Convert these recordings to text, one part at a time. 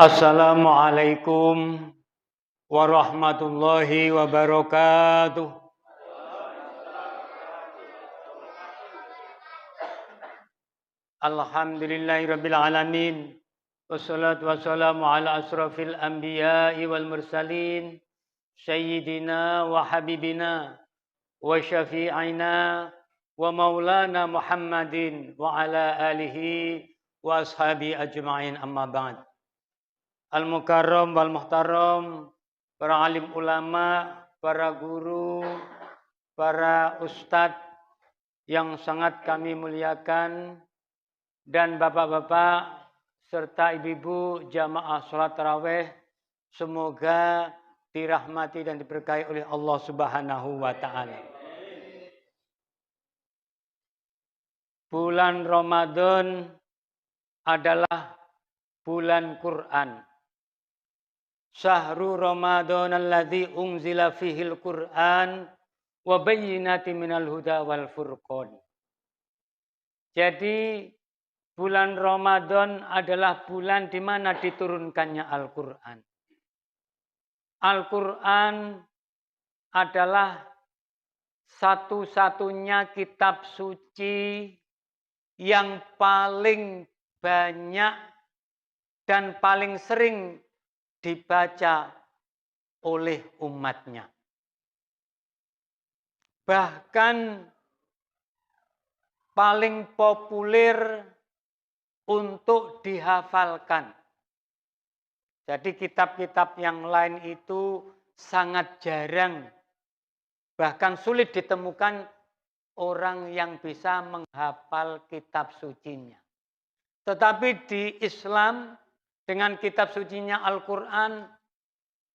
Assalamualaikum warahmatullahi wabarakatuh. Alhamdulillahirabbil alamin. Wassalatu wassalamu ala asrafil anbiya'i wal mursalin sayyidina wa habibina wa syafi'ina wa maulana Muhammadin wa ala alihi wa ashabi ajma'in, amma ba'd. Al-Mukarram wal Muhtaram, para alim ulama, para guru, para ustadz yang sangat kami muliakan, dan bapak-bapak serta ibu-ibu jamaah sholat tarawih, semoga dirahmati dan diberkahi oleh Allah Subhanahu wa Ta'ala. Bulan Ramadan adalah bulan Quran. Syahrul Ramadan alladzi unzila fihil Quran wa bayyinatin minal huda wal furqan. Jadi bulan Ramadan adalah bulan di mana diturunkannya Al-Quran. Al-Quran adalah satu-satunya kitab suci yang paling banyak dan paling sering dibaca oleh umatnya. Bahkan paling populer untuk dihafalkan. Jadi kitab-kitab yang lain itu sangat jarang, bahkan sulit ditemukan orang yang bisa menghafal kitab sucinya. Tetapi di Islam, dengan kitab sucinya Al-Quran,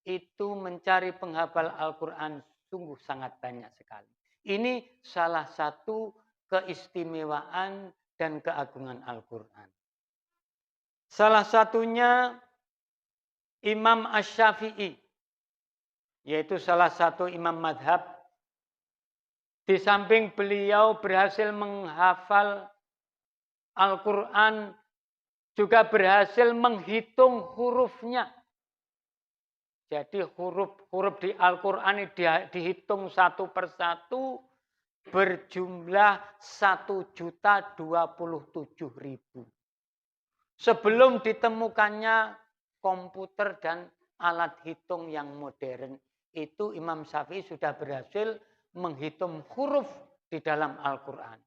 itu mencari penghafal Al-Quran sungguh sangat banyak sekali. Ini salah satu keistimewaan dan keagungan Al-Quran. Salah satunya Imam Asy-Syafi'i, yaitu salah satu imam madhab. Di samping beliau berhasil menghafal Al-Quran, juga berhasil menghitung hurufnya. Jadi huruf-huruf di Al-Quran dihitung satu persatu berjumlah 1.027.000. Sebelum ditemukannya komputer dan alat hitung yang modern, itu Imam Syafi'i sudah berhasil menghitung huruf di dalam Al-Quran.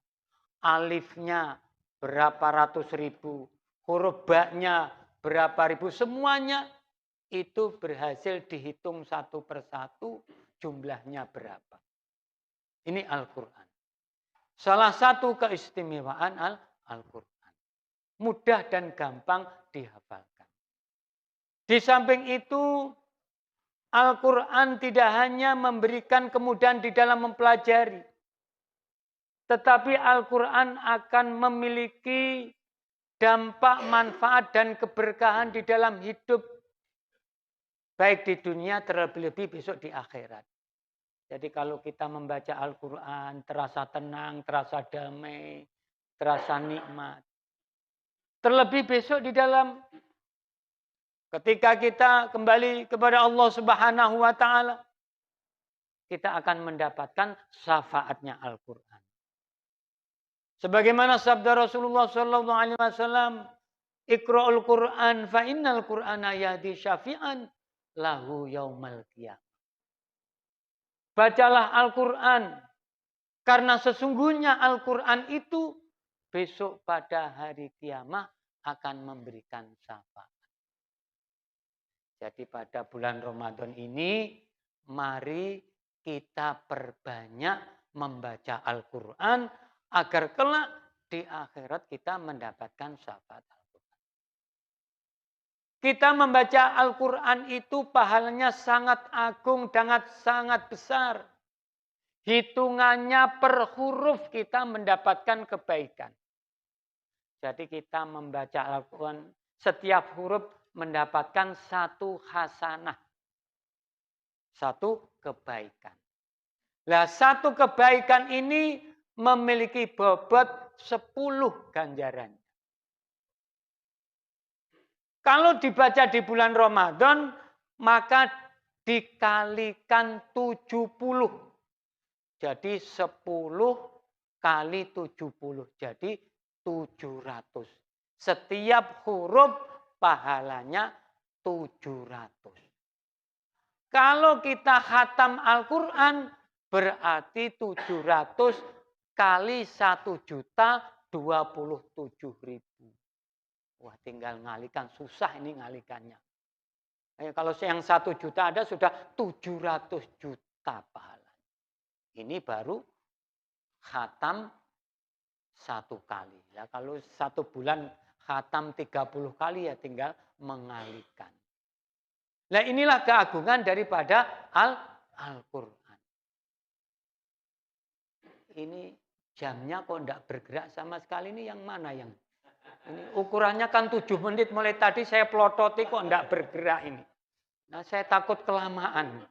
Alifnya berapa ratus ribu, huruf ba-nya berapa ribu, semuanya itu berhasil dihitung satu persatu jumlahnya berapa. Ini Al-Quran. Salah satu keistimewaan Al-Quran. Mudah dan gampang dihafalkan. Di samping itu, Al-Quran tidak hanya memberikan kemudahan di dalam mempelajari, tetapi Al-Quran akan memiliki dampak, manfaat, dan keberkahan di dalam hidup. Baik di dunia, terlebih-lebih besok di akhirat. Jadi kalau kita membaca Al-Quran, terasa tenang, terasa damai, terasa nikmat. Terlebih besok di dalam, ketika kita kembali kepada Allah Subhanahu wa Ta'ala, kita akan mendapatkan syafaatnya Al-Quran. Sebagaimana sabda Rasulullah SAW, Iqra'ul Quran fa innal Qur'ana yahdi syafi'an lahu yaumal qiyamah. Bacalah Al-Quran, karena sesungguhnya Al-Quran itu besok pada hari kiamat akan memberikan syafaat. Jadi pada bulan Ramadan ini, mari kita perbanyak membaca Al-Quran, agar kelak di akhirat kita mendapatkan syafaat Al-Quran. Kita membaca Al-Quran itu pahalanya sangat agung dan sangat besar. Hitungannya per huruf kita mendapatkan kebaikan. Jadi kita membaca Al-Quran, setiap huruf mendapatkan satu hasanah. Satu kebaikan. Nah, satu kebaikan ini memiliki bobot 10 ganjaran. Kalau dibaca di bulan Ramadan, maka dikalikan 70. Jadi 10 kali 70. Jadi 700. Setiap huruf pahalanya 700. Kalau kita khatam Al-Quran, berarti 700 kali 1.027.000. Wah, tinggal ngalikan. Susah ini ngalikannya. Kalau yang 1 juta ada sudah 700 juta pahala. Ini baru khatam 1 kali. Ya, kalau 1 bulan khatam 30 kali ya tinggal mengalikan. Nah, inilah keagungan daripada Al-Quran. Ini jamnya kok enggak bergerak sama sekali, ini yang mana yang? Ini ukurannya kan 7 menit mulai tadi saya pelototi kok enggak bergerak ini. Nah, saya takut kelamaan.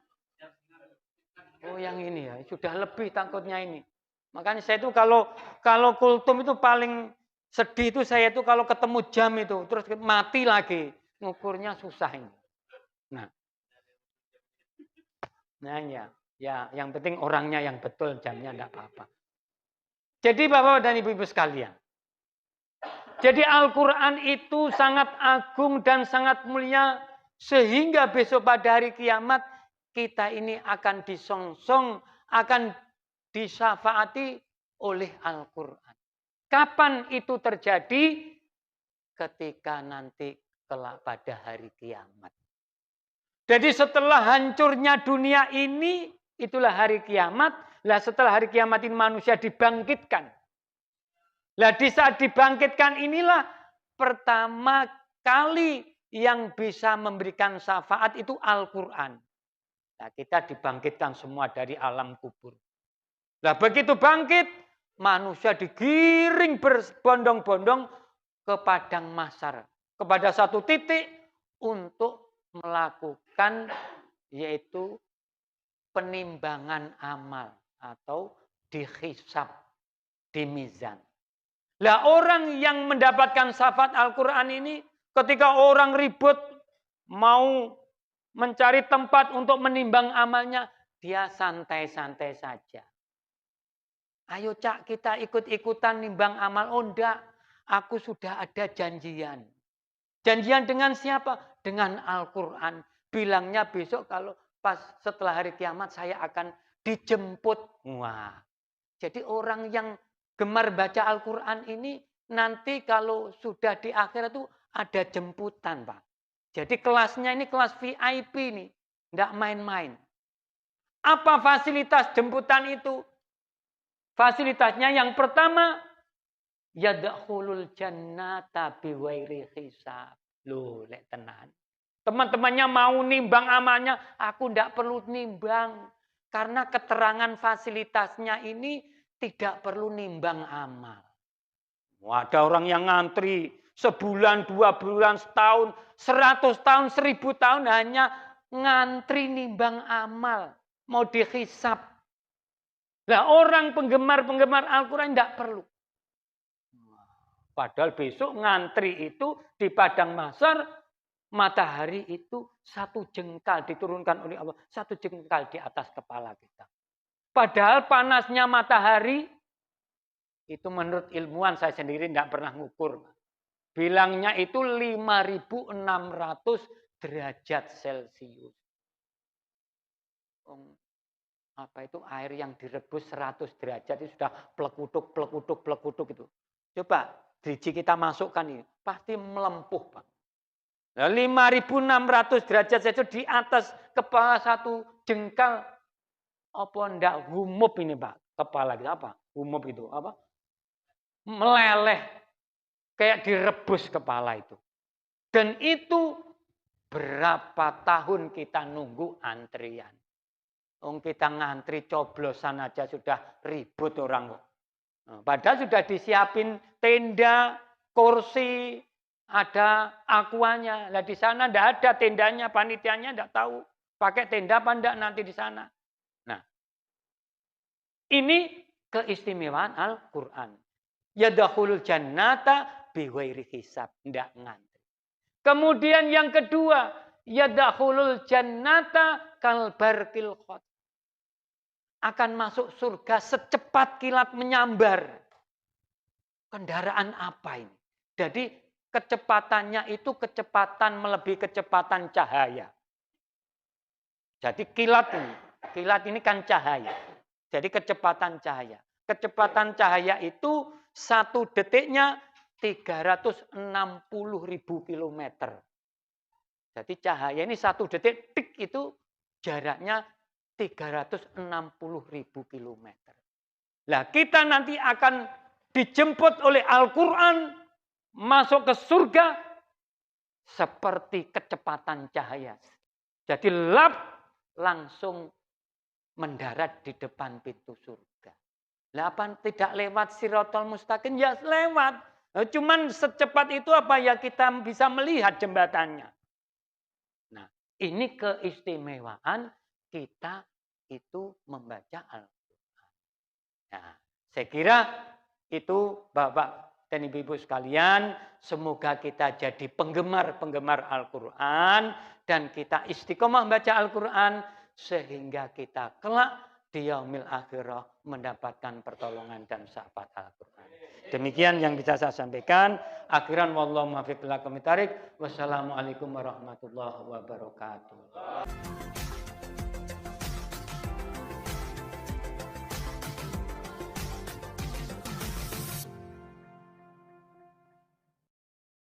Oh, yang ini ya, sudah lebih takutnya ini. Makanya saya itu kalau kultum itu paling sedih itu saya itu kalau ketemu jam itu terus mati lagi. Ngukurnya susah ini. Nah ya, yang penting orangnya yang betul, jamnya enggak apa-apa. Jadi Bapak dan Ibu-ibu sekalian, jadi Al-Quran itu sangat agung dan sangat mulia sehingga besok pada hari kiamat kita ini akan disongsong, akan disyafaati oleh Al-Quran. Kapan itu terjadi? Ketika nanti kelak pada hari kiamat. Jadi setelah hancurnya dunia ini, itulah hari kiamat. Lah setelah hari kiamat ini manusia dibangkitkan. Lah di saat dibangkitkan inilah pertama kali yang bisa memberikan syafaat itu Al-Quran. Nah, kita dibangkitkan semua dari alam kubur. Nah begitu bangkit, manusia digiring berbondong-bondong ke padang mahsyar. Kepada satu titik untuk melakukan yaitu penimbangan amal atau dihisab, di mizan. Lah orang yang mendapatkan syafaat Al-Quran ini ketika orang ribut mau mencari tempat untuk menimbang amalnya, dia santai-santai saja. Ayo Cak, kita ikut-ikutan nimbang amal. Oh enggak, aku sudah ada janjian. Janjian dengan siapa? Dengan Al-Quran. Bilangnya besok kalau pas setelah hari kiamat saya akan dijemput. Wah, jadi orang yang gemar baca Al-Quran ini nanti kalau sudah di akhirat itu ada jemputan Pak. Jadi kelasnya ini kelas VIP nih. Enggak main-main. Apa fasilitas jemputan itu? Fasilitasnya yang pertama, yadkhulul jannata biwairi hisab. Loh, lek tenan. Teman-temannya mau nimbang amalnya, aku ndak perlu nimbang. Karena keterangan fasilitasnya ini tidak perlu nimbang amal. Ada orang yang ngantri sebulan, 2 bulan, setahun, 100 tahun, 1000 tahun hanya ngantri nimbang amal. Mau dihisab. Nah, orang penggemar Al-Quran tidak perlu. Padahal besok ngantri itu di padang mahsyar, matahari itu 1 jengkal diturunkan oleh Allah. 1 jengkal di atas kepala kita. Padahal panasnya matahari, itu menurut ilmuwan saya sendiri tidak pernah ngukur. Bilangnya itu 5.600 derajat Celcius. Apa itu air yang direbus 100 derajat itu sudah plekutuk itu. Coba driji kita masukkan ini, pasti melempuh Pak. Nah, 5.600 derajat saja di atas kepala 1 jengkal. Apa ndak gumup ini Pak? Kepala kita apa? Gumup itu apa? Meleleh. Kayak direbus kepala itu. Dan itu berapa tahun kita nunggu antrian. Kita ngantri coblosan aja sudah ribut orang kok. Padahal sudah disiapin tenda, kursi, ada akuanya. Lah di sana enggak ada tendanya, panitianya enggak tahu pakai tenda apa enggak nanti di sana. Nah, ini keistimewaan Al-Quran. Yadkhulul jannata bighairi hisab, enggak ngantri. Kemudian yang kedua, yadkhulul jannata kalbarqil khot. Akan masuk surga secepat kilat menyambar. Kendaraan apa ini? Jadi kecepatannya itu kecepatan melebihi kecepatan cahaya. Jadi kilat ini kan cahaya. Jadi kecepatan cahaya. Kecepatan cahaya itu 1 detiknya 360.000 kilometer. Jadi cahaya ini 1 detik tik itu jaraknya 360.000 kilometer. Nah, kita nanti akan dijemput oleh Al-Quran masuk ke surga seperti kecepatan cahaya. Jadi langsung mendarat di depan pintu surga. Tidak lewat Siratal Mustaqim, ya lewat. Cuman secepat itu apa ya kita bisa melihat jembatannya. Nah, ini keistimewaan kita itu membaca Al-Quran. Nah, saya kira itu Bapak dan Ibu-ibu sekalian, semoga kita jadi penggemar Al-Quran dan kita istiqomah membaca Al-Quran sehingga kita kelak di yaumil akhirah mendapatkan pertolongan dan syafaat Al-Quran. Demikian yang bisa saya sampaikan. Akhiran wallahu muwaffiq ila aqwamit thoriq. Wassalamualaikum warahmatullahi wabarakatuh.